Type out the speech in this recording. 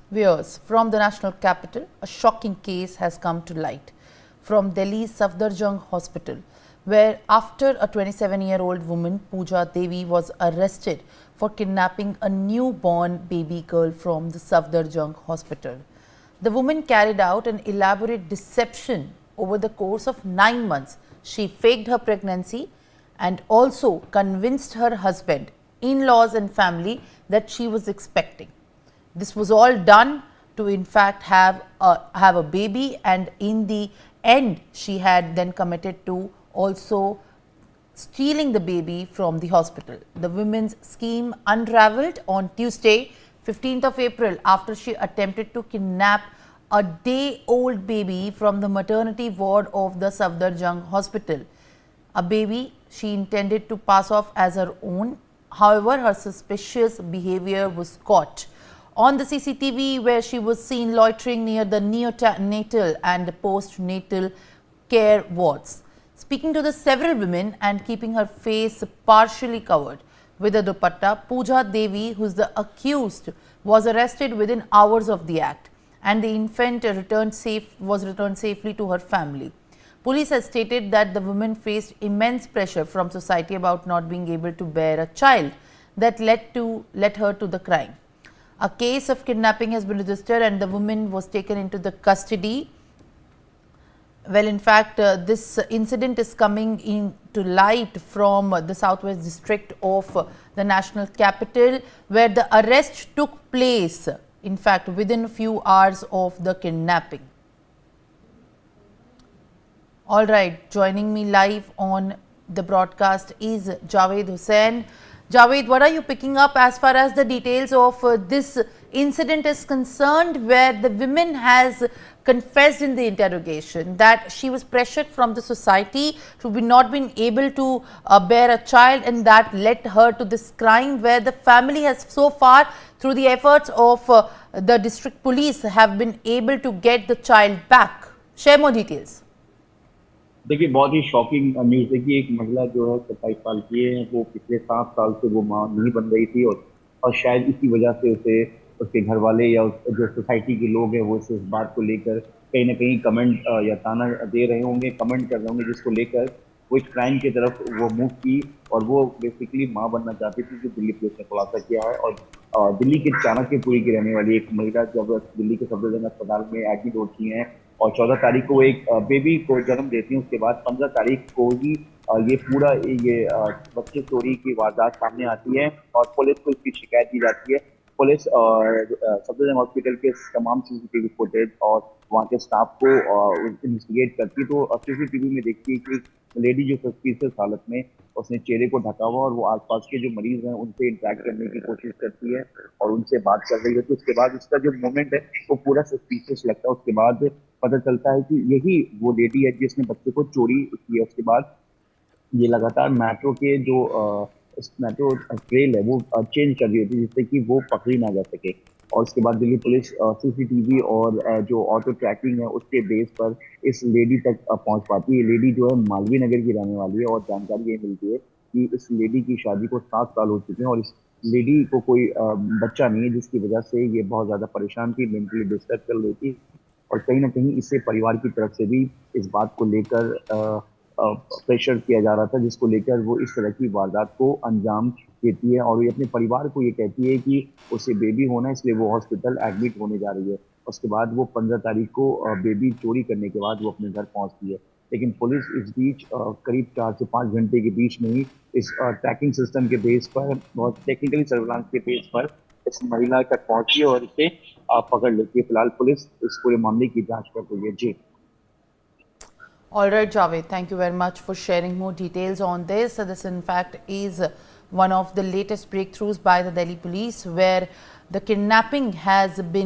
Viewers, from the national capital, a shocking case has come to light from Delhi's Safdarjung Hospital, where after a 27-year-old woman, Pooja Devi, was arrested for kidnapping a newborn baby girl from the Safdarjung Hospital. The woman carried out an elaborate deception over the course of 9 months. She faked her pregnancy and also convinced her husband, in-laws and family that she was expecting. This was all done to in fact have a baby, and in the end she had then committed to also stealing the baby from the hospital. The women's scheme unraveled on Tuesday, 15th of April, after she attempted to kidnap a day-old baby from the maternity ward of the Safdarjung Hospital. A baby she intended to pass off as her own. However, her suspicious behavior was caught on the CCTV, where she was seen loitering near the neonatal and postnatal care wards, speaking to the several women and keeping her face partially covered with a dupatta. Pooja Devi, who is the accused, was arrested within hours of the act, and the infant was returned safely to her family. Police has stated that the woman faced immense pressure from society about not being able to bear a child that led her to the crime. A case of kidnapping has been registered and the woman was taken into the custody. Well, in fact, this incident is coming into light from the southwest district of the national capital, where the arrest took place, in fact, within a few hours of the kidnapping. All right, joining me live on the broadcast is Javed Hussain. Javed, what are you picking up as far as the details of this incident is concerned, where the woman has confessed in the interrogation that she was pressured from the society to be not being able to bear a child, and that led her to this crime, where the family has so far, through the efforts of the district police, have been able to get the child back. Share more details. देखिए, बहुत ही shocking news है कि एक महिला जो है 27 साल की है, वो पिछले 7 साल से वो माँ नहीं बन रही थी, और शायद इसी वजह से उसे उसके घर वाले या जो सोसाइटी के लोग हैं वो इस बात को लेकर कहीं ना कहीं कमेंट या ताना दे रहे होंगे, कमेंट कर रहे होंगे, जिसको लेकर वो एक क्राइम की तरफ वो मूव की, और वो बेसिकली माँ बनना चाहती थी, जो दिल्ली पुलिस ने खुलासा किया है। और दिल्ली के चाणक्यपुरी की रहने वाली एक महिला जब दिल्ली के सफदरजंग अस्पताल में एडमिट होती हैं और 14 तारीख को एक बेबी को जन्म देती हैं, उसके बाद 15 तारीख को ही ये पूरा बच्चे चोरी की वारदात सामने आती है और पुलिस को इसकी शिकायत दी जाती है। पुलिस और सफदरजंग हॉस्पिटल के तमाम सीसीटीवी फुटेज और वहाँ के स्टाफ को इन्वेस्टिगेट करती है, तो सीसीटीवी में देखती है कि लेडी जो सस्पिशियस हालत में उसने चेहरे को ढका हुआ और वो आसपास के जो मरीज हैं उनसे इंटरेक्ट करने की कोशिश करती है और उनसे बात कर रही है। तो उसके बाद इसका जो मोमेंट है वो पूरा सस्पिशियस लगता है। उसके बाद पता चलता है कि यही वो लेडी है जिसने बच्चे को चोरी की है। उसके बाद ये लगातार मेट्रो के जो मेट्रो ट्रेल है वो चेंज कर रही होती है, जिससे कि वो पकड़ी ना जा सके। और उसके बाद दिल्ली पुलिस सीसीटीवी और जो ऑटो ट्रैकिंग है उसके बेस पर इस लेडी तक पहुंच पाती है। लेडी जो है मालवीय नगर की रहने वाली है और जानकारी ये मिलती है कि इस लेडी की शादी को 7 साल हो चुके हैं और इस लेडी को कोई बच्चा नहीं है, जिसकी वजह से ये बहुत ज़्यादा परेशान थी, मेंटली डिस्टर्ब चल रही थी, और कहीं ना कहीं इससे परिवार की तरफ से भी इस बात को लेकर प्रेशर किया जा रहा था, जिसको लेकर वो इस तरह की वारदात को अंजाम देती है। और ये अपने परिवार को ये कहती है कि उसे बेबी होना है, इसलिए वो हॉस्पिटल एडमिट होने जा रही है। उसके बाद वो 15 तारीख को बेबी चोरी करने के बाद वो अपने घर पहुंचती है, लेकिन पुलिस इस बीच करीब 4 से 5 घंटे के बीच में ही इस ट्रैकिंग सिस्टम के बेस पर और टेक्निकली सर्विलांस के बेस पर इस महिला तक पहुंची और इसे पकड़ लेती है। फिलहाल पुलिस इस पूरे मामले की जांच कर रही है। जी। All right, Javed, thank you very much for sharing more details on this. This, in fact, is one of the latest breakthroughs by the Delhi police, where the kidnapping has been